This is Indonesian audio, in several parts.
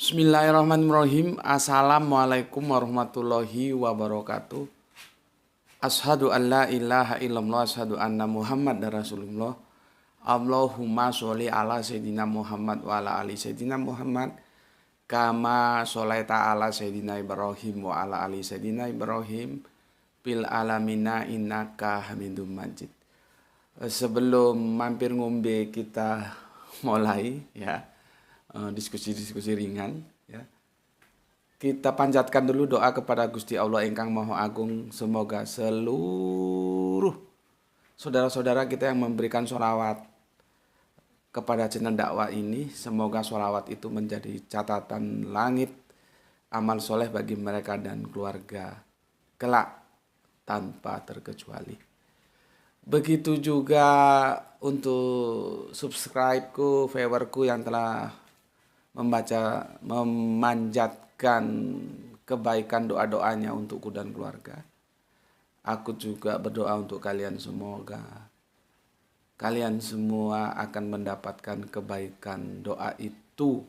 Bismillahirrahmanirrahim. Assalamualaikum warahmatullahi wabarakatuh. Ashadu an la ilaha illallah, ashadu anna Muhammad Rasulullah. Allahumma sholli ala Sayyidina Muhammad wa ala ali Sayyidina Muhammad. Kama sholaita ala Sayyidina Ibrahim wa ala ali Sayyidina Ibrahim. Bil alamina innaka hamidum majid. Sebelum mampir ngombe kita mulai ya, diskusi-diskusi ringan ya. Kita panjatkan dulu doa kepada Gusti Allah ingkang Maha Agung. Semoga seluruh saudara-saudara kita yang memberikan sholawat kepada channel dakwah ini, semoga sholawat itu menjadi catatan langit amal soleh bagi mereka dan keluarga kelak tanpa terkecuali. Begitu juga untuk subscribe-ku, viewer-ku yang telah memanjatkan kebaikan doa-doanya untukku dan keluarga. Aku juga berdoa untuk kalian, semoga kalian semua akan mendapatkan kebaikan doa itu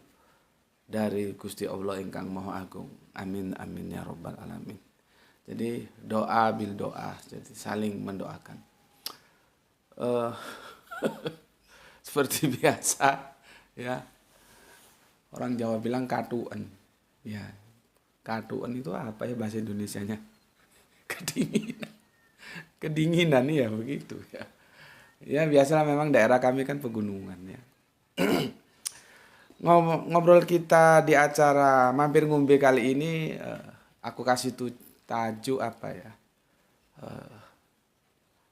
dari Gusti Allah ingkang Maha Agung. Amin amin ya robbal alamin. Jadi doa bil doa, jadi saling mendoakan. Seperti biasa ya. Orang Jawa bilang katuan. Ya, katuan itu apa ya bahasa Indonesianya? Kedinginan. Kedinginan ya begitu ya. Ya biasalah, memang daerah kami kan pegunungan ya. Ngobrol kita di acara Mampir Ngombe kali ini, aku kasih tajuk apa ya?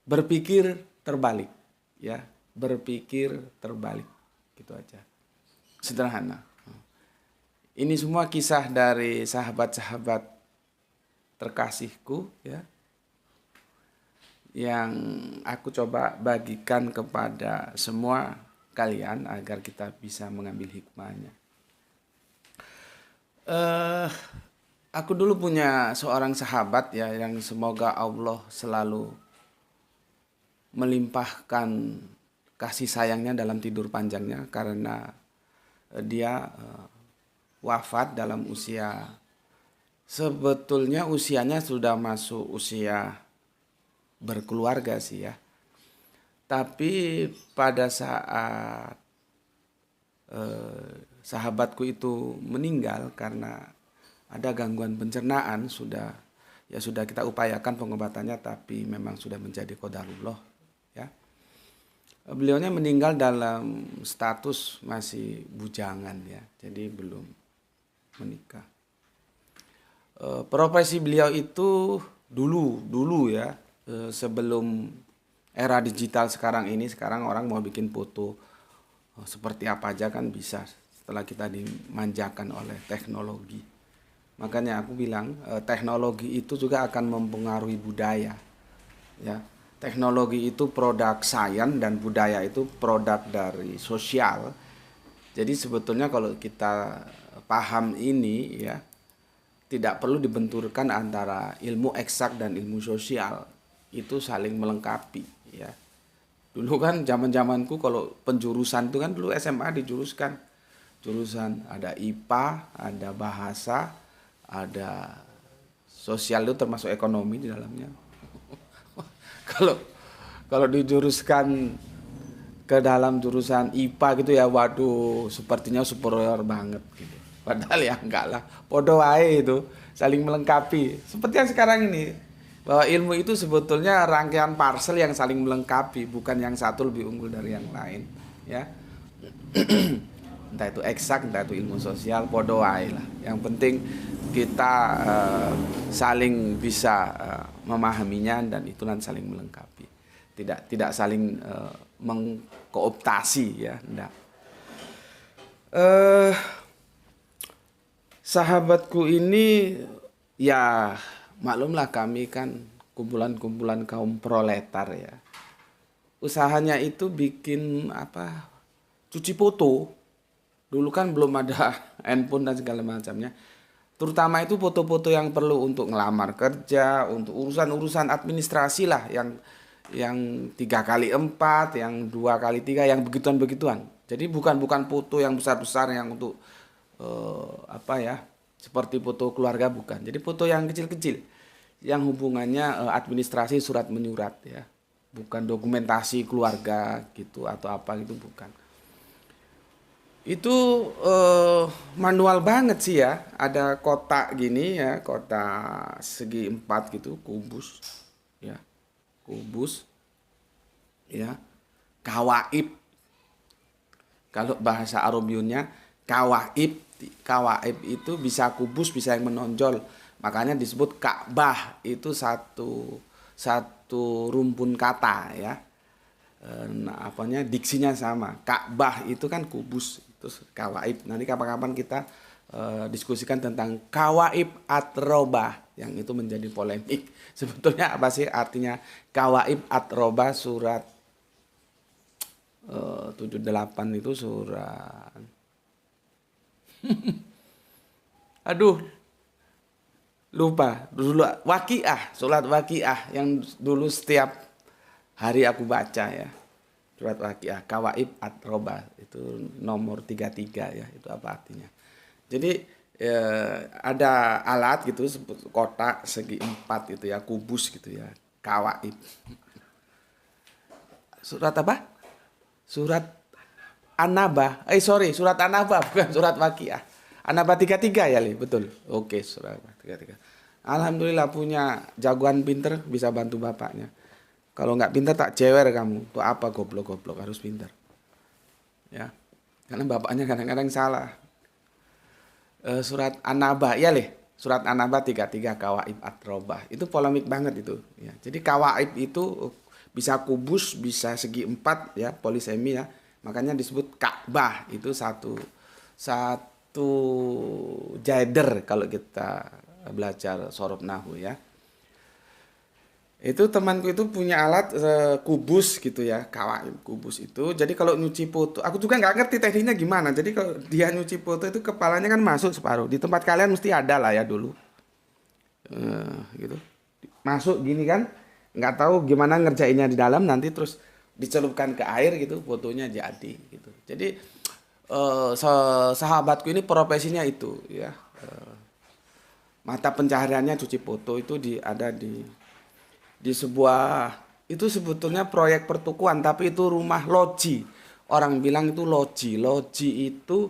Berpikir terbalik ya. Berpikir terbalik. Gitu aja. Sederhana. Ini semua kisah dari sahabat-sahabat terkasihku ya, yang aku coba bagikan kepada semua kalian agar kita bisa mengambil hikmahnya. Aku dulu punya seorang sahabat ya, yang semoga Allah selalu melimpahkan kasih sayangnya dalam tidur panjangnya, karena dia wafat dalam usia, sebetulnya usianya sudah masuk usia berkeluarga sih ya. Tapi pada saat sahabatku itu meninggal karena ada gangguan pencernaan, sudah kita upayakan pengobatannya, tapi memang sudah menjadi qadarullah ya. Beliaunya meninggal dalam status masih bujangan ya, jadi belum menikah. Profesi beliau itu dulu ya, sebelum era digital sekarang ini. Sekarang orang mau bikin foto seperti apa aja kan bisa, setelah kita dimanjakan oleh teknologi. Makanya aku bilang teknologi itu juga akan mempengaruhi budaya ya. Teknologi itu produk sains dan budaya itu produk dari sosial. Jadi sebetulnya kalau kita paham ini ya, tidak perlu dibenturkan antara ilmu eksak dan ilmu sosial, itu saling melengkapi ya. Dulu kan zaman-zamanku kalau penjurusan itu kan dulu SMA dijuruskan jurusan ada IPA, ada bahasa, ada sosial, itu termasuk ekonomi di dalamnya. Kalau dijuruskan ke dalam jurusan IPA gitu ya, waduh sepertinya superior banget gitu. Padahal ya enggak lah, podo wae itu, saling melengkapi. Seperti yang sekarang ini, bahwa ilmu itu sebetulnya rangkaian parcel yang saling melengkapi, bukan yang satu lebih unggul dari yang lain ya. Entah itu eksak, entah itu ilmu sosial, podo wae lah. Yang penting kita saling bisa memahaminya, dan itu nanti saling melengkapi. Tidak saling mengkooptasi ya, enggak. Sahabatku ini ya, maklumlah kami kan kumpulan-kumpulan kaum proletar ya. Usahanya itu bikin apa? Cuci foto. Dulu kan belum ada handphone dan segala macamnya. Terutama itu foto-foto yang perlu untuk ngelamar kerja, untuk urusan-urusan administrasi lah, yang 3x4, yang 2x3, yang begituan-begituan. Jadi bukan foto yang besar-besar yang untuk apa ya, seperti foto keluarga bukan. Jadi foto yang kecil-kecil, yang hubungannya administrasi surat menyurat ya, bukan dokumentasi keluarga gitu atau apa gitu bukan. Itu manual banget sih ya, ada kotak gini ya, kotak segi 4 gitu, kubus ya, kubus ya, kawaib. Kalau bahasa Arabiunnya kawaib, kawaib itu bisa kubus, bisa yang menonjol. Makanya disebut Ka'bah, itu satu rumpun kata ya. Nah, apanya diksinya sama. Ka'bah itu kan kubus, itu kawaib. Nanti kapan-kapan kita diskusikan tentang kawaib atrobah yang itu menjadi polemik. Sebetulnya apa sih artinya kawaib atrobah? Surat 78 itu surat aduh lupa dulu, Waqiah, surat Waqiah yang dulu setiap hari aku baca ya, surat Waqiah kawaib atroba itu nomor 33 ya, itu apa artinya. Jadi ada alat gitu, kotak segi 4 itu ya, kubus gitu ya, kawaib. Surat apa? Surat An-Naba, surat An-Naba bukan surat Waqiah. An-Naba 33 ya, Li, betul. Oke, surat 33. Alhamdulillah punya jagoan pinter, bisa bantu bapaknya. Kalau nggak pinter tak jewer kamu. Tuh apa goblok-goblok, harus pinter. Ya. Karena bapaknya kadang-kadang salah. Surat An-Naba, ya, Li. Surat An-Naba 33 kawaib atrobah. Itu polemik banget itu, ya. Jadi kawaib itu bisa kubus, bisa segi 4 ya, polisemi ya. Makanya disebut Ka'bah, itu satu jaider kalau kita belajar sorof nahu ya. Itu temanku itu punya alat kubus gitu ya, kawaib kubus itu. Jadi kalau nyuci foto, aku juga nggak ngerti tekniknya gimana. Jadi kalau dia nyuci foto itu kepalanya kan masuk separuh. Di tempat kalian mesti ada lah ya dulu. Gitu. Masuk gini kan, nggak tahu gimana ngerjainnya di dalam, nanti terus dicelupkan ke air gitu, fotonya jadi gitu. Jadi sahabatku ini profesinya itu ya, mata pencahariannya cuci foto itu ada di sebuah, itu sebetulnya proyek pertukuan tapi itu rumah loji, orang bilang itu loji itu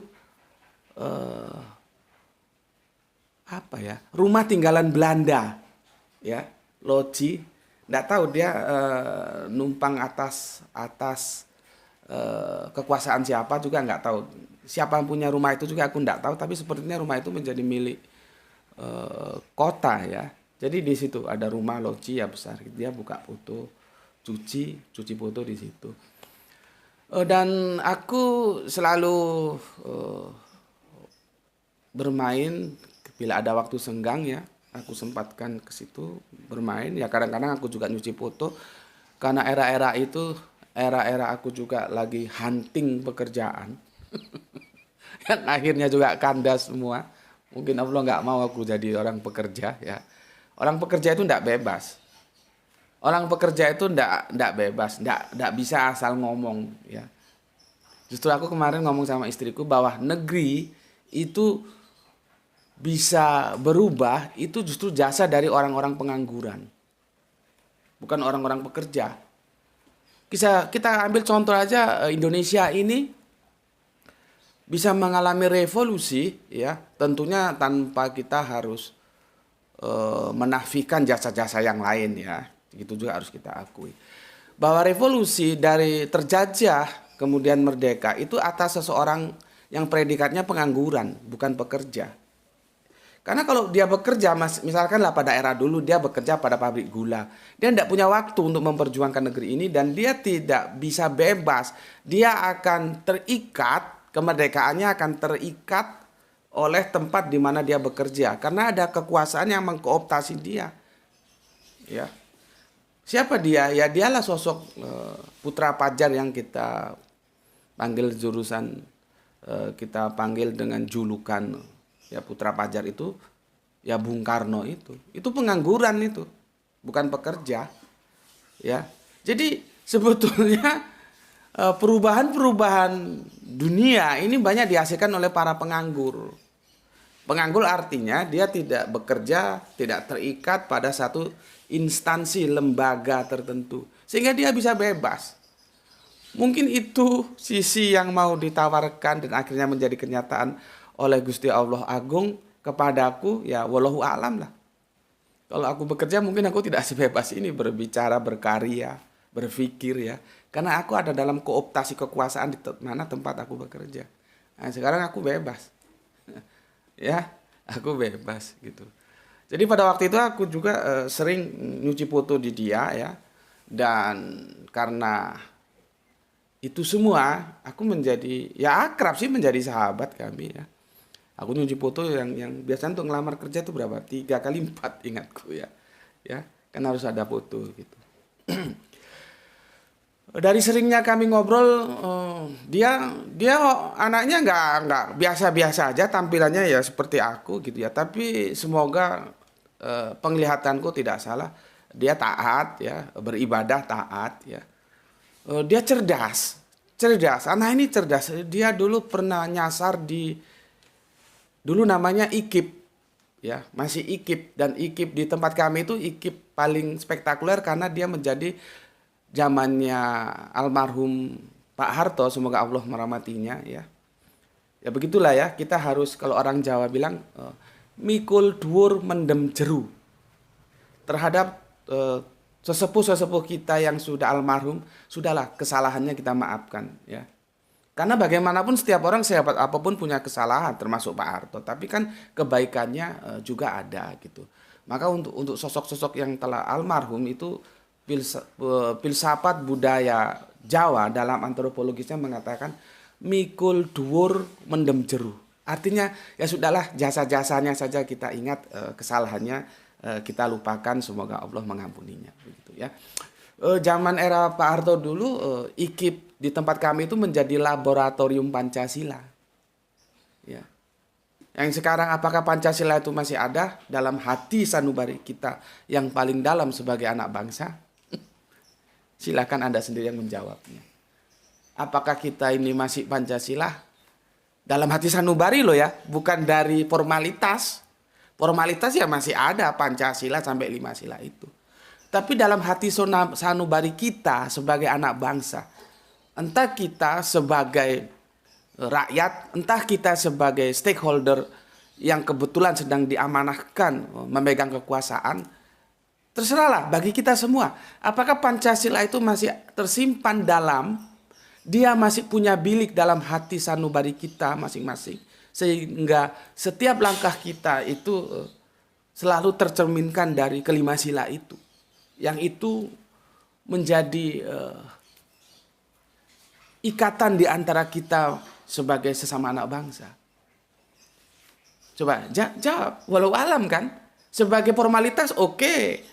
apa ya, rumah tinggalan Belanda ya, loji. Nggak tahu dia numpang atas kekuasaan siapa juga nggak tahu. Siapa yang punya rumah itu juga aku nggak tahu. Tapi sepertinya rumah itu menjadi milik kota ya. Jadi di situ ada rumah loji ya besar. Dia buka foto, cuci foto di situ. Dan aku selalu bermain bila ada waktu senggang ya. Aku sempatkan ke situ bermain ya, kadang-kadang aku juga nyuci foto karena era aku juga lagi hunting pekerjaan. Yang akhirnya juga kandas semua. Mungkin Allah nggak mau aku jadi orang pekerja ya. Orang pekerja itu nggak bebas. Orang pekerja itu nggak bebas, nggak bisa asal ngomong ya. Justru aku kemarin ngomong sama istriku bahwa negeri itu bisa berubah itu justru jasa dari orang-orang pengangguran, bukan orang-orang pekerja. Kita ambil contoh aja, Indonesia ini bisa mengalami revolusi ya, tentunya tanpa kita harus menafikan jasa-jasa yang lain ya. Itu juga harus kita akui bahwa revolusi dari terjajah kemudian merdeka itu atas seseorang yang predikatnya pengangguran, bukan pekerja. Karena kalau dia bekerja, misalkan lah pada era dulu dia bekerja pada pabrik gula. Dia tidak punya waktu untuk memperjuangkan negeri ini dan dia tidak bisa bebas. Dia akan terikat, kemerdekaannya akan terikat oleh tempat di mana dia bekerja. Karena ada kekuasaan yang mengkooptasi dia. Ya. Siapa dia? Ya dialah sosok putra Pajar yang kita panggil jurusan, kita panggil dengan julukan ya putra Pajar itu ya Bung Karno itu pengangguran itu, bukan pekerja ya. Jadi sebetulnya perubahan-perubahan dunia ini banyak dihasilkan oleh para penganggur. Penganggur artinya dia tidak bekerja, tidak terikat pada satu instansi, lembaga tertentu. Sehingga dia bisa bebas. Mungkin itu sisi yang mau ditawarkan dan akhirnya menjadi kenyataan oleh Gusti Allah Agung kepadaku, ya wallahu alam lah. Kalau aku bekerja mungkin aku tidak sebebas ini berbicara, berkarya, berpikir ya. Karena aku ada dalam kooptasi kekuasaan di mana tempat aku bekerja. Nah, sekarang aku bebas. Ya, aku bebas gitu. Jadi pada waktu itu aku juga sering nyuci foto di dia ya. Dan karena itu semua aku menjadi ya akrab sih, menjadi sahabat kami ya. Aku nyuci foto yang biasanya untuk ngelamar kerja itu berapa? 3 kali 4 ingatku ya. Ya, kan harus ada foto gitu. Dari seringnya kami ngobrol, dia anaknya nggak biasa-biasa aja, tampilannya ya seperti aku gitu ya. Tapi semoga penglihatanku tidak salah, dia taat ya, beribadah taat ya. Dia cerdas. Anak ini cerdas. Dia dulu pernah nyasar dulu namanya IKIP ya, masih IKIP, dan IKIP di tempat kami itu IKIP paling spektakuler karena dia menjadi zamannya almarhum Pak Harto, semoga Allah merahmatinya ya. Ya begitulah ya, kita harus, kalau orang Jawa bilang mikul dhuwur mendem jeru terhadap sesepuh-sesepuh kita yang sudah almarhum. Sudahlah, kesalahannya kita maafkan ya. Karena bagaimanapun setiap orang sehebat apapun punya kesalahan, termasuk Pak Harto, tapi kan kebaikannya juga ada gitu. Maka untuk sosok-sosok yang telah almarhum itu, filsafat budaya Jawa dalam antropologisnya mengatakan mikul dhuwur mendem jeru. Artinya ya sudahlah, jasa-jasanya saja kita ingat, kesalahannya kita lupakan, semoga Allah mengampuninya begitu ya. Zaman era Pak Harto dulu, IKIP di tempat kami itu menjadi laboratorium Pancasila. Ya. Yang sekarang apakah Pancasila itu masih ada dalam hati sanubari kita yang paling dalam sebagai anak bangsa? Silakan Anda sendiri yang menjawabnya. Apakah kita ini masih Pancasila? Dalam hati sanubari loh ya, bukan dari formalitas. Formalitas ya masih ada Pancasila sampai 5 sila itu. Tapi dalam hati sanubari kita sebagai anak bangsa, entah kita sebagai rakyat, entah kita sebagai stakeholder yang kebetulan sedang diamanahkan memegang kekuasaan, terserahlah bagi kita semua. Apakah Pancasila itu masih tersimpan dia masih punya bilik dalam hati sanubari kita masing-masing. Sehingga setiap langkah kita itu selalu tercerminkan dari kelima sila itu. Yang itu menjadi ikatan di antara kita sebagai sesama anak bangsa. Coba jawab, walau alam kan? Sebagai formalitas oke.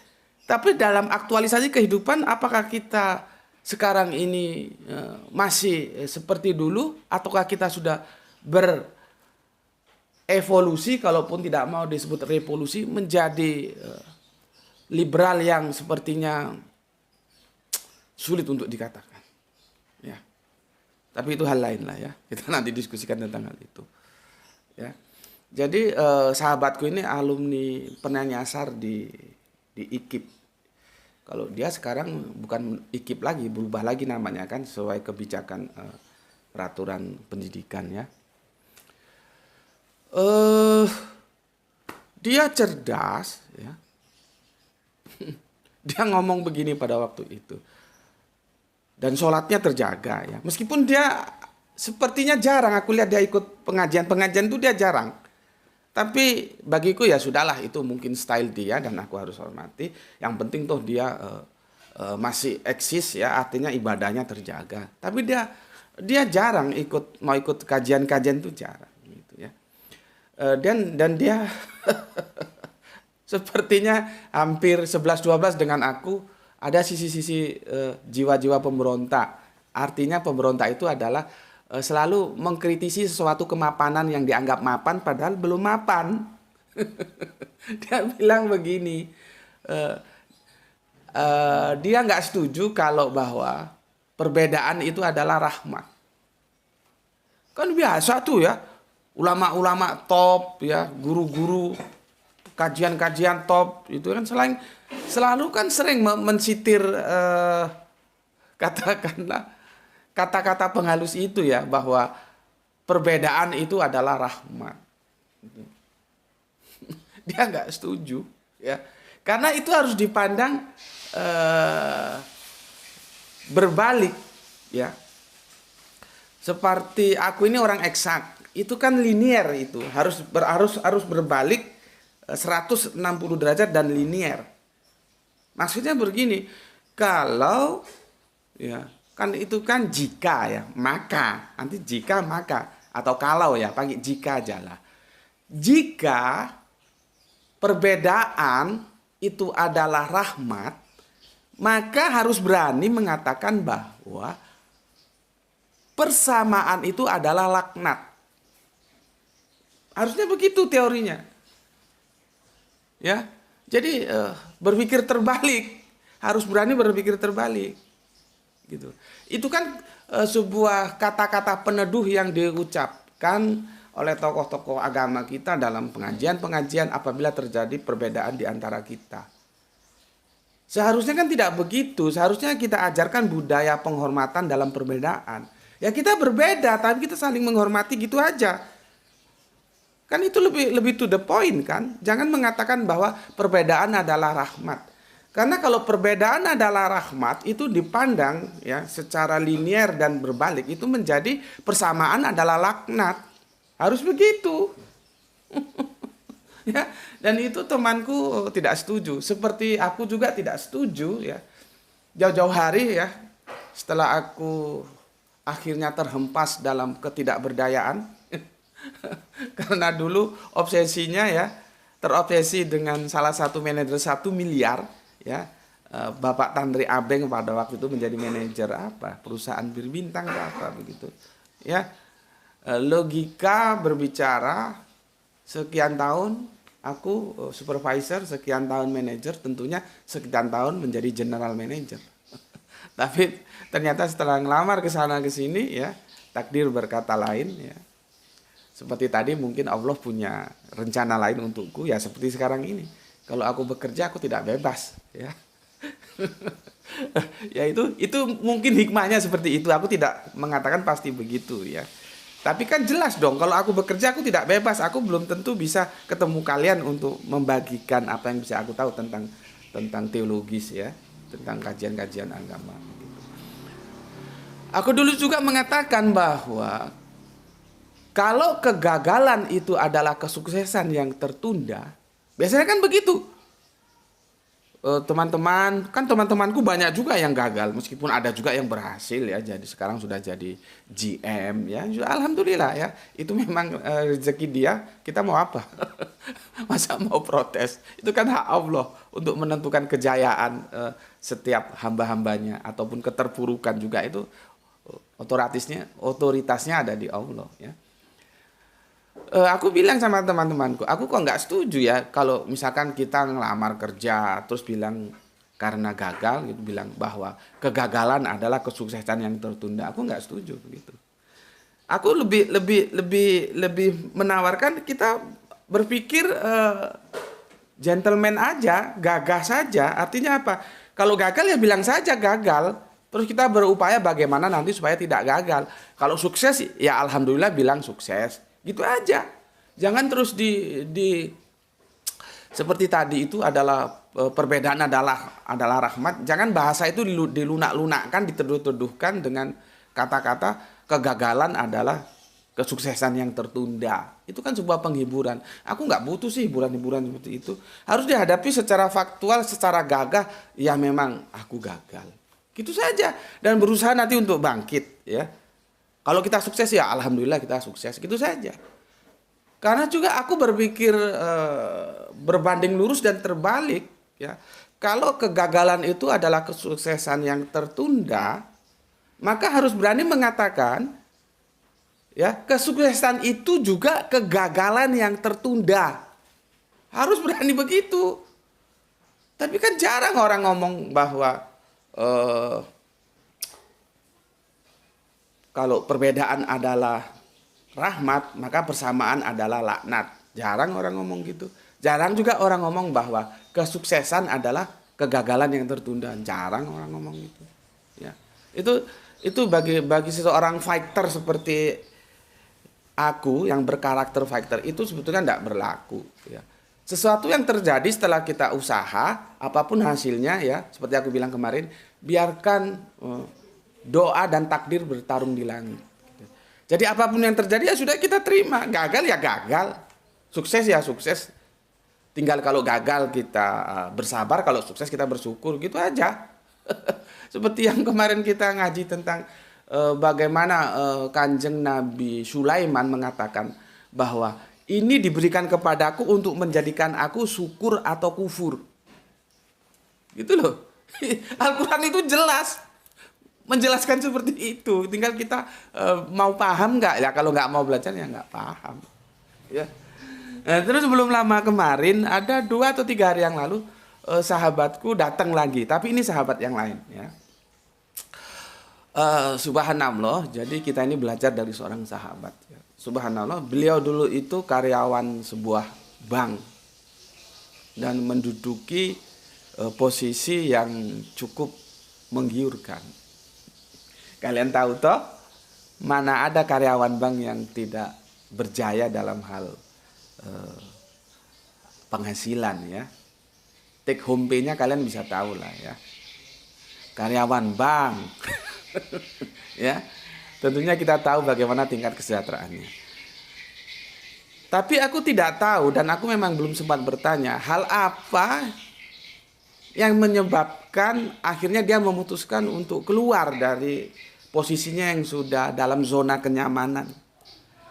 Tapi dalam aktualisasi kehidupan, apakah kita sekarang ini masih seperti dulu, ataukah kita sudah berevolusi, kalaupun tidak mau disebut revolusi, menjadi liberal yang sepertinya sulit untuk dikatakan. Ya. Tapi itu hal lain lah ya. Kita nanti diskusikan tentang hal itu. Ya. Jadi sahabatku ini alumni pernah nyasar di IKIP. Kalau dia sekarang bukan IKIP lagi, berubah lagi namanya kan sesuai kebijakan peraturan pendidikan ya. Dia cerdas ya. Dia ngomong begini pada waktu itu. Dan sholatnya terjaga ya. Meskipun dia sepertinya jarang, aku lihat dia ikut pengajian itu dia jarang. Tapi bagiku ya sudahlah, itu mungkin style dia dan aku harus hormati. Yang penting toh dia masih eksis ya, artinya ibadahnya terjaga. Tapi dia jarang mau ikut kajian-kajian itu jarang gitu ya. Dan dia sepertinya hampir 11-12 dengan aku, ada sisi-sisi jiwa-jiwa pemberontak. Artinya pemberontak itu adalah selalu mengkritisi sesuatu kemapanan yang dianggap mapan padahal belum mapan. Dia bilang begini, dia nggak setuju kalau bahwa perbedaan itu adalah rahmat. Kan biasa tuh ya, ulama-ulama top ya, guru-guru kajian-kajian top itu kan selalu kan sering mensitir katakanlah kata-kata penghalus itu ya, bahwa perbedaan itu adalah rahmat. Dia nggak setuju ya, karena itu harus dipandang berbalik ya. Seperti aku ini orang eksak, itu kan linier, itu harus berbalik 160 derajat dan linier. Maksudnya begini, kalau ya kan itu kan jika ya, maka, nanti jika maka, atau kalau ya pakai jika aja lah. Jika perbedaan itu adalah rahmat, maka harus berani mengatakan bahwa persamaan itu adalah laknat. Harusnya begitu teorinya. Ya. Jadi berpikir terbalik, harus berani berpikir terbalik. Gitu. Itu kan sebuah kata-kata peneduh yang diucapkan oleh tokoh-tokoh agama kita dalam pengajian-pengajian apabila terjadi perbedaan di antara kita. Seharusnya kan tidak begitu, seharusnya kita ajarkan budaya penghormatan dalam perbedaan. Ya kita berbeda, tapi kita saling menghormati gitu aja. Kan itu lebih to the point kan. Jangan mengatakan bahwa perbedaan adalah rahmat. Karena kalau perbedaan adalah rahmat, itu dipandang ya secara linier dan berbalik, itu menjadi persamaan adalah laknat. Harus begitu. Ya, dan itu temanku tidak setuju. Seperti aku juga tidak setuju ya. Jauh-jauh hari ya, setelah aku akhirnya terhempas dalam ketidakberdayaan. Karena dulu obsesinya ya, terobsesi dengan salah satu manajer 1 miliar ya. Bapak Tandri Abeng pada waktu itu menjadi manajer apa? Perusahaan bir bintang atau apa begitu. Ya. Logika berbicara sekian tahun aku supervisor, sekian tahun manajer, tentunya sekian tahun menjadi general manager. Tapi ternyata setelah ngelamar ke sana ke sini ya, takdir berkata lain ya. Seperti tadi mungkin Allah punya rencana lain untukku ya, seperti sekarang ini. Kalau aku bekerja aku tidak bebas ya. Ya itu mungkin hikmahnya seperti itu. Aku tidak mengatakan pasti begitu ya. Tapi kan jelas dong, kalau aku bekerja aku tidak bebas. Aku belum tentu bisa ketemu kalian untuk membagikan apa yang bisa aku tahu tentang teologis ya, tentang kajian-kajian agama. Aku dulu juga mengatakan bahwa kalau kegagalan itu adalah kesuksesan yang tertunda, biasanya kan begitu. Teman-temanku banyak juga yang gagal, meskipun ada juga yang berhasil ya, jadi sekarang sudah jadi GM ya, alhamdulillah ya, itu memang rezeki dia, kita mau apa? Masa mau protes? Itu kan hak Allah untuk menentukan kejayaan setiap hamba-hambanya, ataupun keterpurukan juga, itu otoritasnya ada di Allah ya. Aku bilang sama teman-temanku, aku kok nggak setuju ya kalau misalkan kita ngelamar kerja terus bilang karena gagal gitu, bilang bahwa kegagalan adalah kesuksesan yang tertunda. Aku nggak setuju begitu. Aku lebih menawarkan kita berpikir gentleman aja, gagah saja. Artinya apa? Kalau gagal ya bilang saja gagal. Terus kita berupaya bagaimana nanti supaya tidak gagal. Kalau sukses ya alhamdulillah bilang sukses. Gitu aja. Jangan terus seperti tadi itu adalah perbedaan adalah rahmat. Jangan bahasa itu dilunak-lunakkan, diteduh-teduhkan dengan kata-kata kegagalan adalah kesuksesan yang tertunda. Itu kan sebuah penghiburan. Aku nggak butuh sih hiburan-hiburan seperti itu. Harus dihadapi secara faktual, secara gagah. Ya memang aku gagal. Gitu saja. Dan berusaha nanti untuk bangkit ya. Kalau kita sukses ya alhamdulillah kita sukses, gitu saja. Karena juga aku berpikir berbanding lurus dan terbalik ya. Kalau kegagalan itu adalah kesuksesan yang tertunda, maka harus berani mengatakan ya, kesuksesan itu juga kegagalan yang tertunda. Harus berani begitu. Tapi kan jarang orang ngomong bahwa kalau perbedaan adalah rahmat, maka persamaan adalah laknat. Jarang orang ngomong gitu. Jarang juga orang ngomong bahwa kesuksesan adalah kegagalan yang tertunda. Jarang orang ngomong gitu. Ya. Itu bagi seseorang fighter seperti aku yang berkarakter fighter itu sebetulnya tidak berlaku. Ya. Sesuatu yang terjadi setelah kita usaha, apapun hasilnya ya, seperti aku bilang kemarin, biarkan doa dan takdir bertarung di langit. Jadi apapun yang terjadi ya sudah kita terima. Gagal ya gagal, sukses ya sukses. Tinggal kalau gagal kita bersabar, kalau sukses kita bersyukur, gitu aja. Seperti yang kemarin kita ngaji tentang bagaimana Kanjeng Nabi Sulaiman mengatakan bahwa ini diberikan kepadaku untuk menjadikan aku syukur atau kufur. Gitu loh. Al-Quran itu jelas menjelaskan seperti itu. Tinggal kita mau paham nggak? Ya kalau nggak mau belajar ya nggak paham. Ya. Nah, terus belum lama kemarin ada 2 atau 3 hari yang lalu sahabatku datang lagi. Tapi ini sahabat yang lain. Ya. Subhanallah. Jadi kita ini belajar dari seorang sahabat. Ya. Subhanallah, beliau dulu itu karyawan sebuah bank dan menduduki posisi yang cukup menggiurkan. Kalian tahu toh, mana ada karyawan bank yang tidak berjaya dalam hal penghasilan ya. Take home pay-nya kalian bisa tahu lah ya. Karyawan bank. Ya. Tentunya kita tahu bagaimana tingkat kesejahteraannya. Tapi aku tidak tahu dan aku memang belum sempat bertanya hal apa yang menyebabkan akhirnya dia memutuskan untuk keluar dari posisinya yang sudah dalam zona kenyamanan.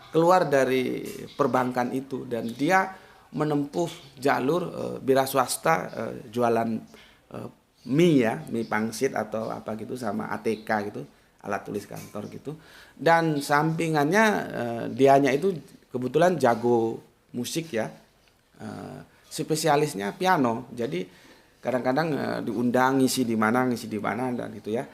Keluar dari perbankan itu dan dia menempuh jalur wira swasta, jualan mie ya, mie pangsit atau apa gitu sama ATK gitu. Alat tulis kantor gitu, dan sampingannya dianya itu kebetulan jago musik ya, spesialisnya piano, jadi kadang-kadang diundang ngisi di mana dan itu ya.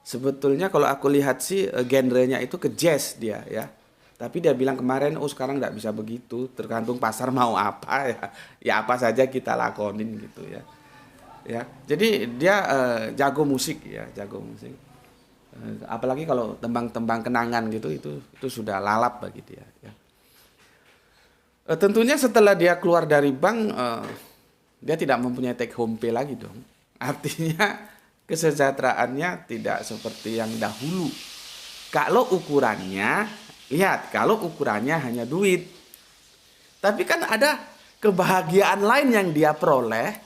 Sebetulnya kalau aku lihat sih genrenya itu ke jazz dia ya, tapi dia bilang kemarin sekarang nggak bisa begitu, tergantung pasar mau apa ya apa saja kita lakonin gitu ya. Ya, jadi dia jago musik ya, jago musik. Apalagi kalau tembang-tembang kenangan gitu itu sudah lalap bagi dia. Ya. Tentunya setelah dia keluar dari bank, dia tidak mempunyai take home pay lagi dong. Artinya kesejahteraannya tidak seperti yang dahulu. Kalau ukurannya, lihat, kalau ukurannya hanya duit, tapi kan ada kebahagiaan lain yang dia peroleh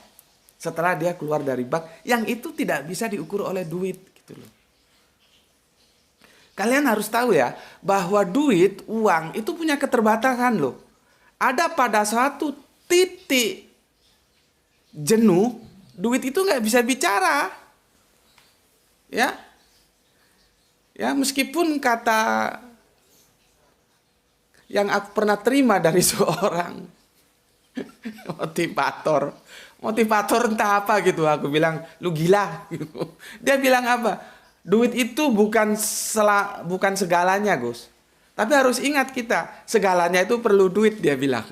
setelah dia keluar dari bank, yang itu tidak bisa diukur oleh duit gitu loh. Kalian harus tahu ya, bahwa duit, uang itu punya keterbatasan loh. Ada pada suatu titik jenuh, duit itu nggak bisa bicara. Ya. Ya, meskipun kata yang aku pernah terima dari seorang motivator entah apa gitu, aku bilang lu gila gitu. Dia bilang apa, duit itu bukan segalanya Gus, tapi harus ingat kita segalanya itu perlu duit, dia bilang.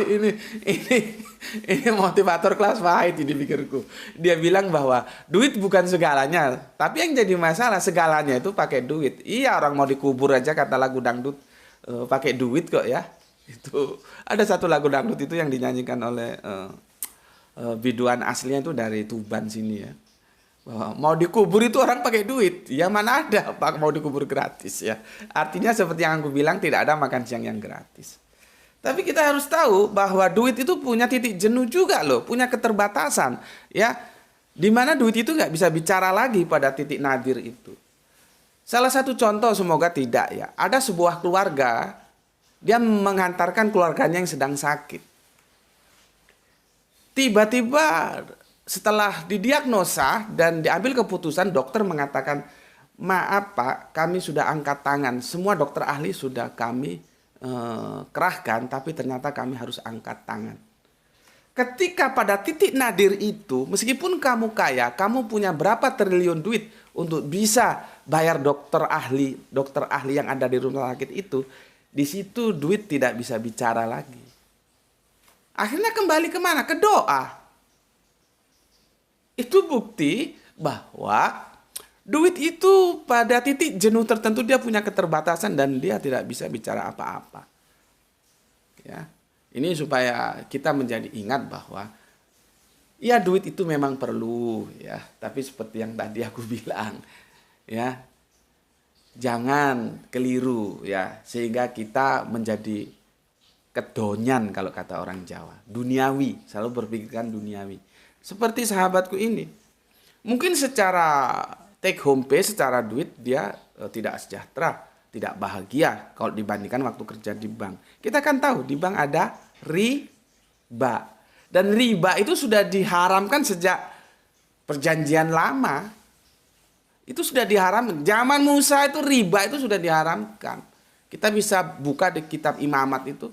ini motivator kelas pahit ini pikirku. Dia bilang bahwa duit bukan segalanya, tapi yang jadi masalah segalanya itu pakai duit. Iya, orang mau dikubur aja kata lagu dangdut pakai duit kok ya. Itu ada satu lagu dangdut itu yang dinyanyikan oleh biduan aslinya itu dari Tuban sini ya. Bahwa mau dikubur itu orang pakai duit. Ya mana ada Pak mau dikubur gratis ya. Artinya seperti yang aku bilang, tidak ada makan siang yang gratis. Tapi kita harus tahu bahwa duit itu punya titik jenuh juga loh, punya keterbatasan ya. Dimana duit itu nggak bisa bicara lagi pada titik nadir itu. Salah satu contoh, semoga tidak ya, ada sebuah keluarga, dia mengantarkan keluarganya yang sedang sakit. Tiba-tiba setelah didiagnosa dan diambil keputusan, dokter mengatakan, maaf Pak, kami sudah angkat tangan, semua dokter ahli sudah kami kerahkan, tapi ternyata kami harus angkat tangan. Ketika pada titik nadir itu, meskipun kamu kaya, kamu punya berapa triliun duit untuk bisa bayar dokter ahli yang ada di rumah sakit itu, di situ duit tidak bisa bicara lagi. Akhirnya kembali kemana? Ke doa. Itu bukti bahwa duit itu pada titik jenuh tertentu dia punya keterbatasan dan dia tidak bisa bicara apa-apa. Ya. Ini supaya kita menjadi ingat bahwa ya duit itu memang perlu ya, tapi seperti yang tadi aku bilang ya, jangan keliru ya sehingga kita menjadi kedonyan kalau kata orang Jawa, duniawi, selalu berpikirkan duniawi. Seperti sahabatku ini. Mungkin secara take home pay, secara duit dia tidak sejahtera, tidak bahagia kalau dibandingkan waktu kerja di bank. Kita kan tahu di bank ada riba. Dan riba itu sudah diharamkan sejak perjanjian lama. Itu sudah diharamkan. Zaman Musa itu riba itu sudah diharamkan. Kita bisa buka di kitab Imamat itu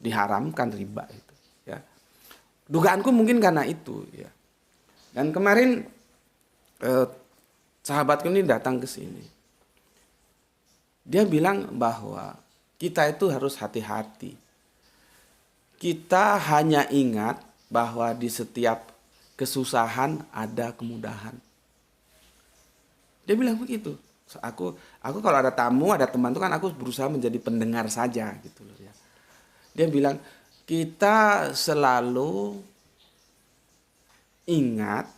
diharamkan riba itu. Ya. Dugaanku mungkin karena itu. Ya. Dan kemarin sahabatku ini datang ke sini. Dia bilang bahwa kita itu harus hati-hati. Kita hanya ingat bahwa di setiap kesusahan ada kemudahan. Dia bilang begitu. Aku kalau ada tamu, ada teman itu kan aku berusaha menjadi pendengar saja gitu loh ya. Dia bilang kita selalu ingat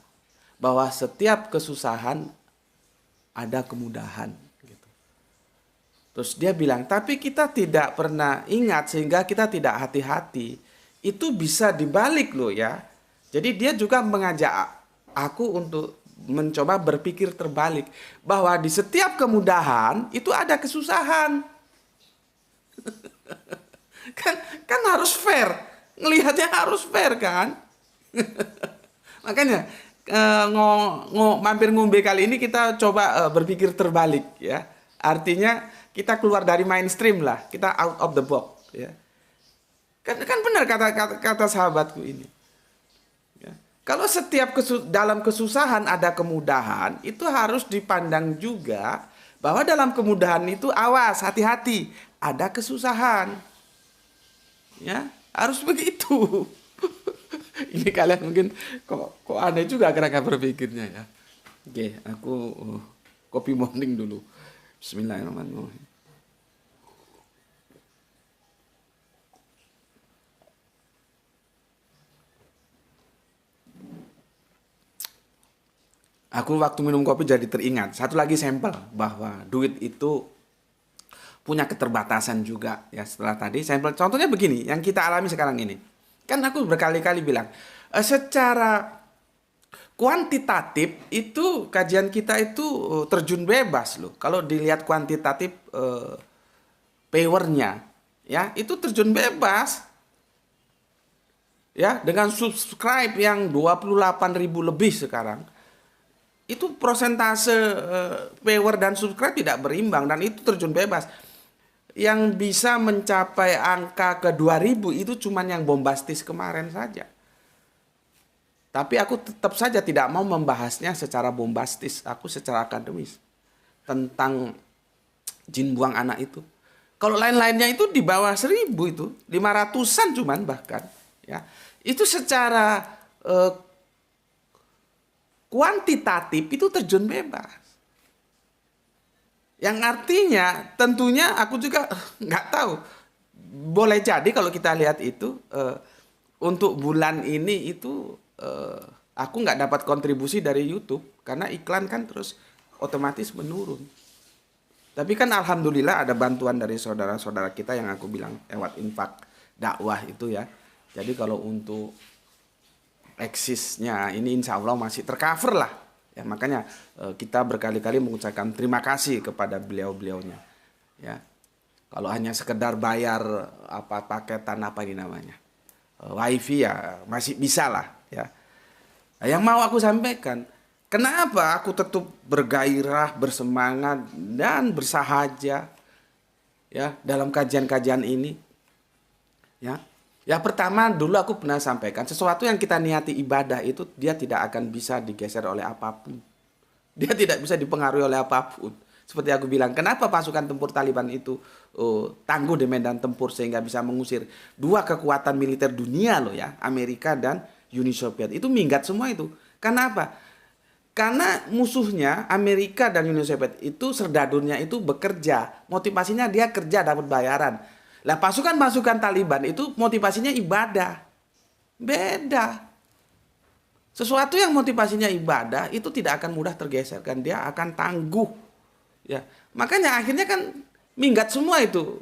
bahwa setiap kesusahan ada kemudahan. Terus dia bilang, tapi kita tidak pernah ingat sehingga kita tidak hati-hati. Itu bisa dibalik loh ya. Jadi dia juga mengajak aku untuk mencoba berpikir terbalik. Bahwa di setiap kemudahan itu ada kesusahan. kan harus fair. Ngelihatnya harus fair kan. Makanya mampir ngombe kali ini kita coba berpikir terbalik ya. Artinya kita keluar dari mainstream lah, kita out of the box ya. Kan benar kata sahabatku ini. Ya. Kalau setiap dalam kesusahan ada kemudahan, itu harus dipandang juga bahwa dalam kemudahan itu awas, hati-hati, ada kesusahan. Ya, harus begitu. Ini kalian mungkin kok aneh juga kira-kira berpikirnya ya. Oke, aku kopi morning dulu. Bismillahirrahmanirrahim. Aku waktu minum kopi jadi teringat. Satu lagi sampel bahwa duit itu punya keterbatasan juga. Ya setelah tadi sampel contohnya begini. Yang kita alami sekarang ini. Kan aku berkali-kali bilang. Secara kuantitatif itu kajian kita itu terjun bebas loh. Kalau dilihat kuantitatif powernya ya itu terjun bebas. Ya, dengan subscribe yang 28.000 lebih sekarang. Itu persentase power dan subscribe tidak berimbang dan itu terjun bebas. Yang bisa mencapai angka ke 2000 itu cuman yang bombastis kemarin saja. Tapi aku tetap saja tidak mau membahasnya secara bombastis. Aku secara akademis. Tentang jin buang anak itu. Kalau lain-lainnya itu di bawah 1000 itu. 500-an cuman bahkan. Ya. Itu secara kuantitatif itu terjun bebas. Yang artinya tentunya aku juga nggak tahu. Boleh jadi kalau kita lihat itu. Untuk bulan ini itu. Aku nggak dapat kontribusi dari YouTube karena iklan kan terus otomatis menurun. Tapi kan alhamdulillah ada bantuan dari saudara-saudara kita yang aku bilang lewat infak dakwah itu ya. Jadi kalau untuk eksisnya ini insya Allah masih tercover lah. Ya makanya kita berkali-kali mengucapkan terima kasih kepada beliau-beliaunya. Ya kalau hanya sekedar bayar apa paketan apa ini namanya wifi ya masih bisa lah ya. Nah, yang mau aku sampaikan, kenapa aku tetap bergairah, bersemangat dan bersahaja ya dalam kajian-kajian ini, ya Ya pertama dulu aku pernah sampaikan, sesuatu yang kita niati ibadah itu dia tidak akan bisa digeser oleh apapun. Dia tidak bisa dipengaruhi oleh apapun. Seperti aku bilang, kenapa pasukan tempur Taliban itu tangguh di medan tempur sehingga bisa mengusir dua kekuatan militer dunia loh ya, Amerika dan Uni Soviet. Itu minggat semua itu. Karena apa? Karena musuhnya Amerika dan Uni Soviet itu serdadurnya itu bekerja. Motivasinya dia kerja dapat bayaran. Lah pasukan-pasukan Taliban itu motivasinya ibadah. Beda. Sesuatu yang motivasinya ibadah itu tidak akan mudah tergeserkan, dia akan tangguh. Ya, makanya akhirnya kan minggat semua itu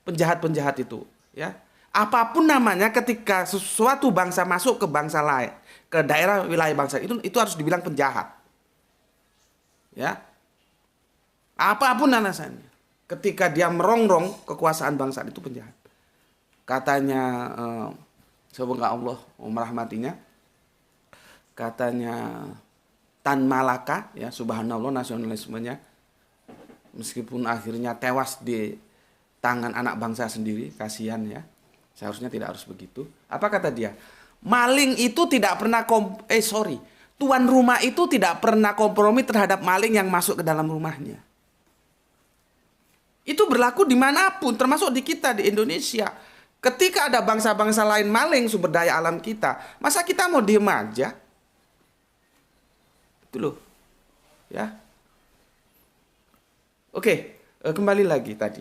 penjahat-penjahat itu. Ya, apapun namanya, ketika sesuatu bangsa masuk ke bangsa lain, ke daerah wilayah bangsa itu harus dibilang penjahat. Ya, apapun alasannya, ketika dia merongrong kekuasaan bangsa itu penjahat. Katanya semoga Allah merahmatinya, katanya Tan Malaka, ya subhanallah nasionalismenya, meskipun akhirnya tewas di tangan anak bangsa sendiri, kasihan ya, seharusnya tidak harus begitu. Apa kata dia? Maling itu tidak pernah tuan rumah itu tidak pernah kompromi terhadap maling yang masuk ke dalam rumahnya. Itu berlaku dimanapun, termasuk di kita di Indonesia. Ketika ada bangsa-bangsa lain maling sumber daya alam kita, masa kita mau diem aja? Itu loh, ya. Oke, kembali lagi tadi.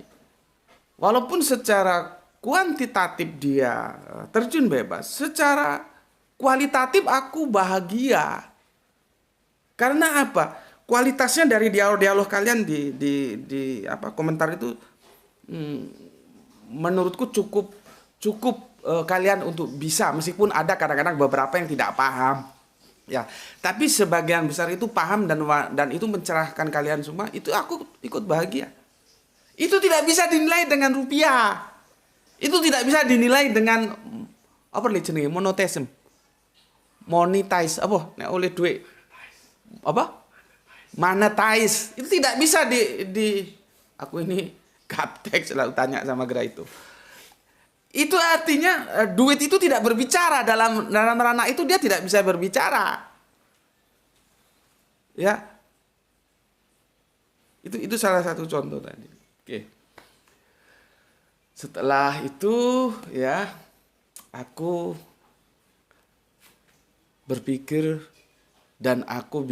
Walaupun secara kuantitatif dia terjun bebas, secara kualitatif aku bahagia. Karena apa? Kualitasnya dari dialog-dialog kalian di komentar itu menurutku cukup kalian untuk bisa, meskipun ada kadang-kadang beberapa yang tidak paham. Ya, tapi sebagian besar itu paham dan itu mencerahkan kalian semua, itu aku ikut bahagia. Itu tidak bisa dinilai dengan rupiah. Itu tidak bisa dinilai dengan apa jenenge monetism. Monetize apa? Nek oleh duit. Apa? Monetize. Itu tidak bisa di aku ini gaptek selalu tanya sama Gra itu. Itu artinya duit itu tidak berbicara dalam ranah itu, dia tidak bisa berbicara. Ya. Itu salah satu contoh tadi. Oke. Setelah itu ya aku berpikir dan aku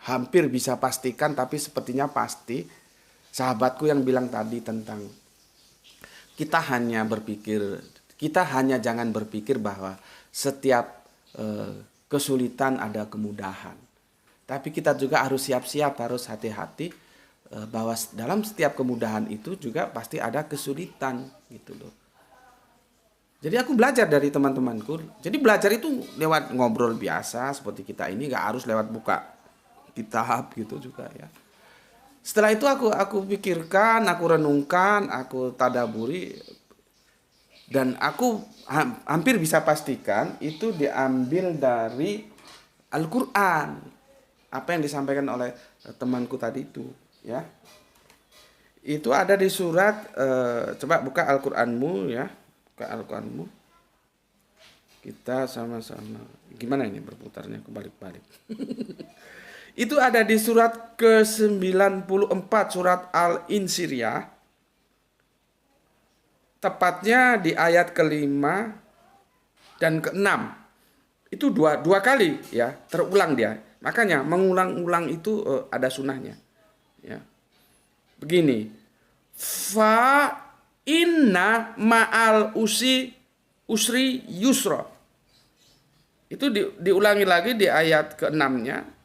hampir bisa pastikan, tapi sepertinya pasti, sahabatku yang bilang tadi tentang kita hanya jangan berpikir bahwa setiap kesulitan ada kemudahan. Tapi kita juga harus siap-siap, harus hati-hati bahwa dalam setiap kemudahan itu juga pasti ada kesulitan gitu loh. Jadi aku belajar dari teman-temanku. Jadi belajar itu lewat ngobrol biasa seperti kita ini, nggak harus lewat buka kitab gitu juga ya. Setelah itu aku pikirkan, aku renungkan, aku tadaburi, dan aku hampir bisa pastikan itu diambil dari Al-Quran. Apa yang disampaikan oleh temanku tadi itu, ya. Itu ada di surat, coba buka Al-Quranmu ya, buka Al-Quranmu. Kita sama-sama. Gimana ini berputarnya kebalik-balik? Itu ada di surat ke-94, surat Al-Insyirah. Tepatnya di ayat ke-5 dan ke-6. Itu dua kali ya, terulang dia. Makanya mengulang-ulang itu ada sunnahnya. Ya. Begini. Fa inna ma'al usri yusra. Itu diulangi lagi di ayat ke-6-nya.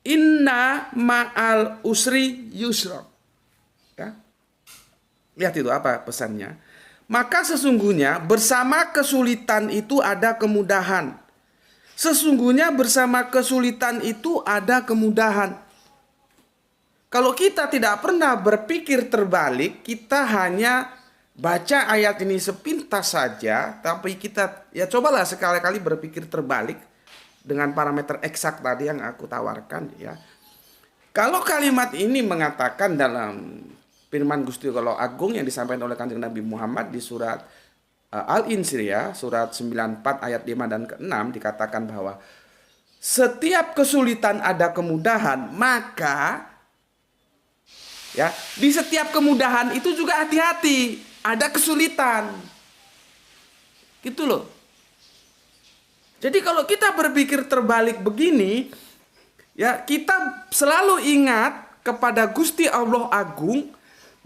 Inna ma'al usri yusra. Ya. Lihat itu apa pesannya. Maka sesungguhnya bersama kesulitan itu ada kemudahan. Sesungguhnya bersama kesulitan itu ada kemudahan. Kalau kita tidak pernah berpikir terbalik, kita hanya baca ayat ini sepintas saja, tapi kita ya cobalah sekali-kali berpikir terbalik dengan parameter eksak tadi yang aku tawarkan ya. Kalau kalimat ini mengatakan dalam firman Gusti Allah Agung yang disampaikan oleh Kanjeng Nabi Muhammad di surat Al-Insir ya, surat 94 ayat 5 dan ke-6 dikatakan bahwa setiap kesulitan ada kemudahan, maka ya, di setiap kemudahan itu juga hati-hati, ada kesulitan. Gitu loh. Jadi kalau kita berpikir terbalik begini, ya kita selalu ingat kepada Gusti Allah Agung,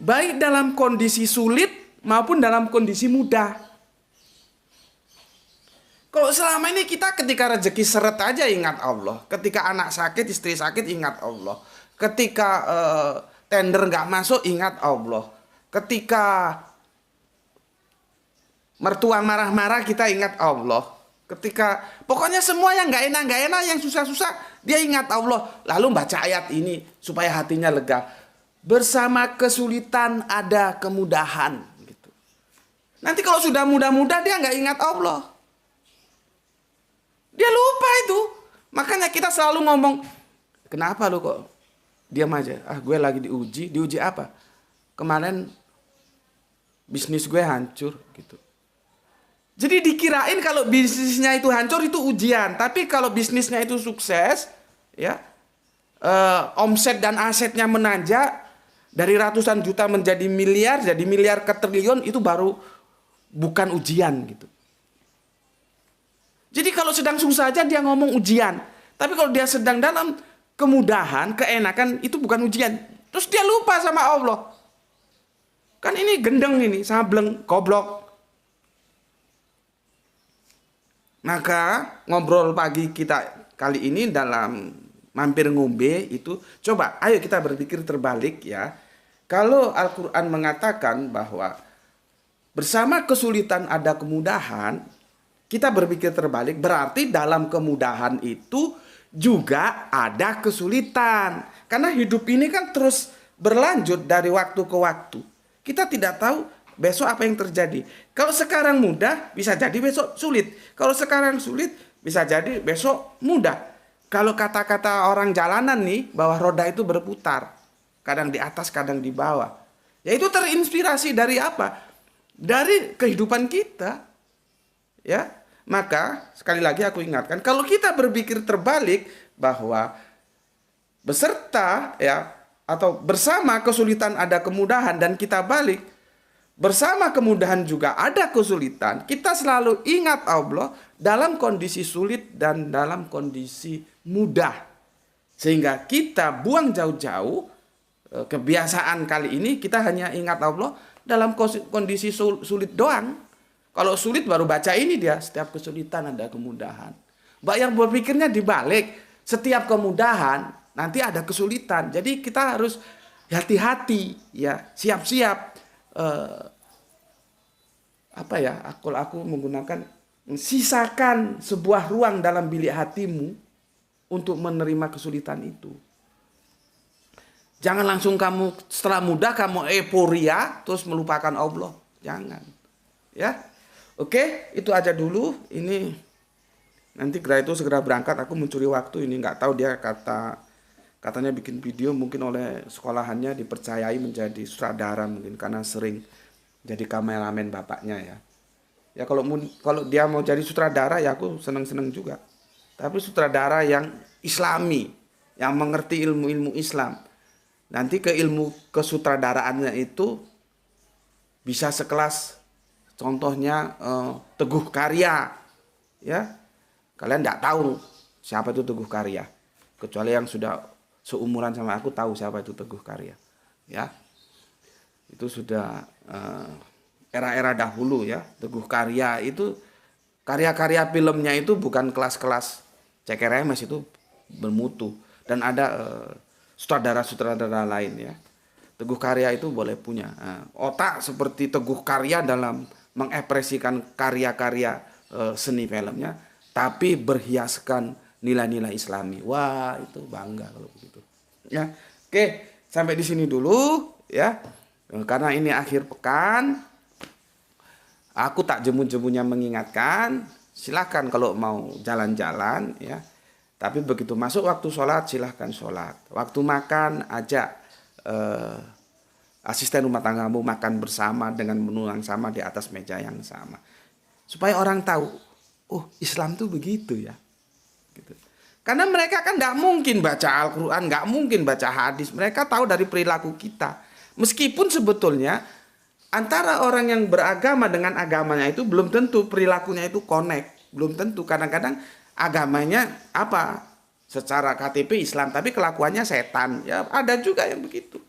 baik dalam kondisi sulit maupun dalam kondisi mudah. Kalau selama ini kita ketika rezeki seret aja ingat Allah, ketika anak sakit, istri sakit ingat Allah, ketika tender nggak masuk ingat Allah, ketika mertua marah-marah kita ingat Allah, ketika pokoknya semua yang nggak enak, yang susah-susah dia ingat Allah, lalu baca ayat ini supaya hatinya lega. Bersama kesulitan ada kemudahan. Gitu. Nanti kalau sudah mudah-mudah dia nggak ingat Allah. Dia lupa itu. Makanya kita selalu ngomong, kenapa lu kok diam aja? Gue lagi diuji. Diuji apa? Kemarin bisnis gue hancur gitu. Jadi dikirain kalau bisnisnya itu hancur itu ujian. Tapi kalau bisnisnya itu sukses, ya omset dan asetnya menanjak dari ratusan juta menjadi miliar, jadi miliar ke triliun, itu baru bukan ujian gitu. Jadi kalau sedang susah aja dia ngomong ujian. Tapi kalau dia sedang dalam kemudahan, keenakan, itu bukan ujian. Terus dia lupa sama Allah. Kan ini gendeng ini, sableng, goblok. Maka ngobrol pagi kita kali ini dalam mampir ngombe itu, coba ayo kita berpikir terbalik ya. Kalau Al-Quran mengatakan bahwa bersama kesulitan ada kemudahan, kita berpikir terbalik, berarti dalam kemudahan itu juga ada kesulitan. Karena hidup ini kan terus berlanjut dari waktu ke waktu. Kita tidak tahu besok apa yang terjadi. Kalau sekarang mudah, bisa jadi besok sulit. Kalau sekarang sulit, bisa jadi besok mudah. Kalau kata-kata orang jalanan nih, bahwa roda itu berputar. Kadang di atas, kadang di bawah. Ya itu terinspirasi dari apa? Dari kehidupan kita. Ya. Maka sekali lagi aku ingatkan, kalau kita berpikir terbalik bahwa beserta ya atau bersama kesulitan ada kemudahan dan kita balik, bersama kemudahan juga ada kesulitan, kita selalu ingat Allah dalam kondisi sulit dan dalam kondisi mudah. Sehingga kita buang jauh-jauh kebiasaan kali ini, kita hanya ingat Allah dalam kondisi sulit doang. Kalau sulit baru baca ini dia, setiap kesulitan ada kemudahan. Mbak yang berpikirnya dibalik, setiap kemudahan nanti ada kesulitan. Jadi kita harus hati-hati ya, siap-siap aku menggunakan sisakan sebuah ruang dalam bilik hatimu untuk menerima kesulitan itu. Jangan langsung kamu setelah mudah kamu euforia terus melupakan Allah. Jangan. Ya. Oke, itu aja dulu. Ini nanti Gra itu segera berangkat. Aku mencuri waktu ini, nggak tahu dia katanya bikin video mungkin oleh sekolahannya dipercayai menjadi sutradara mungkin karena sering jadi kameramen bapaknya ya. Ya kalau dia mau jadi sutradara ya aku seneng-seneng juga. Tapi sutradara yang Islami, yang mengerti ilmu-ilmu Islam. Nanti ke ilmu kesutradaraannya itu bisa sekelas contohnya Teguh Karya, ya kalian tidak tahu siapa itu Teguh Karya, kecuali yang sudah seumuran sama aku tahu siapa itu Teguh Karya, ya itu sudah era-era dahulu ya. Teguh Karya itu karya-karya filmnya itu bukan kelas-kelas CKRMS, itu bermutu dan ada sutradara-sutradara lain ya. Teguh Karya itu boleh punya otak seperti Teguh Karya dalam mengekspresikan karya-karya seni filmnya, tapi berhiaskan nilai-nilai Islami. Wah, itu bangga kalau begitu. Ya, oke, sampai di sini dulu ya. Karena ini akhir pekan, aku tak jemu-jemunya mengingatkan, silakan kalau mau jalan-jalan ya. Tapi begitu masuk waktu sholat, silahkan sholat. Waktu makan, ajak asisten rumah tanggamu makan bersama dengan menu yang sama di atas meja yang sama. Supaya orang tahu, oh Islam tuh begitu ya. Gitu. Karena mereka kan nggak mungkin baca Al-Quran, nggak mungkin baca hadis. Mereka tahu dari perilaku kita. Meskipun sebetulnya antara orang yang beragama dengan agamanya itu belum tentu perilakunya itu connect. Belum tentu. Kadang-kadang agamanya apa? Secara KTP Islam, tapi kelakuannya setan. Ya ada juga yang begitu.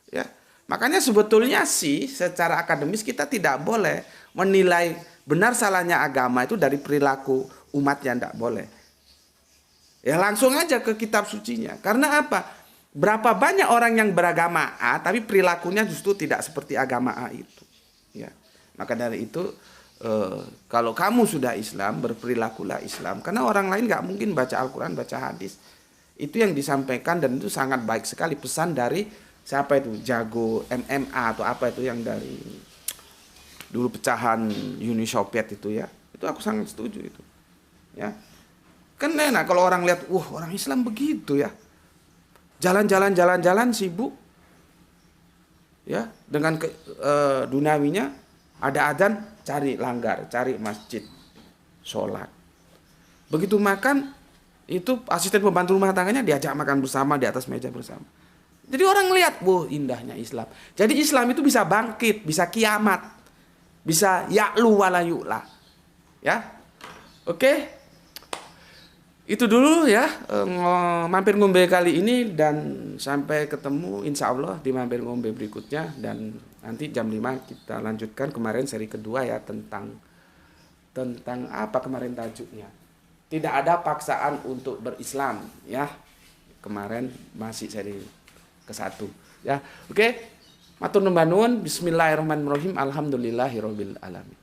Ya. Makanya sebetulnya sih secara akademis kita tidak boleh menilai benar salahnya agama itu dari perilaku umatnya, tidak boleh. Ya langsung aja ke kitab sucinya. Karena apa? Berapa banyak orang yang beragama A tapi perilakunya justru tidak seperti agama A itu. Ya. Maka dari itu kalau kamu sudah Islam, berperilakulah Islam. Karena orang lain nggak mungkin baca Al-Quran, baca hadis. Itu yang disampaikan dan itu sangat baik sekali pesan dari siapa itu jago MMA atau apa itu yang dari dulu pecahan Uni Soviet itu ya. Itu aku sangat setuju itu. Ya. Kan enak kalau orang lihat, orang Islam begitu ya. Jalan-jalan sibuk. Ya, dengan duniawinya ada adzan cari langgar, cari masjid, sholat. Begitu makan itu asisten pembantu rumah tangganya diajak makan bersama di atas meja bersama. Jadi orang lihat, indahnya Islam. Jadi Islam itu bisa bangkit, bisa kiamat, bisa ya'lu wala yu'la. Ya, oke. Itu dulu ya, mampir ngombe kali ini dan sampai ketemu insya Allah di mampir ngombe berikutnya. Dan nanti jam 5 kita lanjutkan kemarin seri kedua ya tentang apa kemarin tajuknya. Tidak ada paksaan untuk berislam ya. Kemarin masih seri ke-1 ya. Oke. Matur nuwun, bismillahirrahmanirrahim, alhamdulillahirabbil alamin.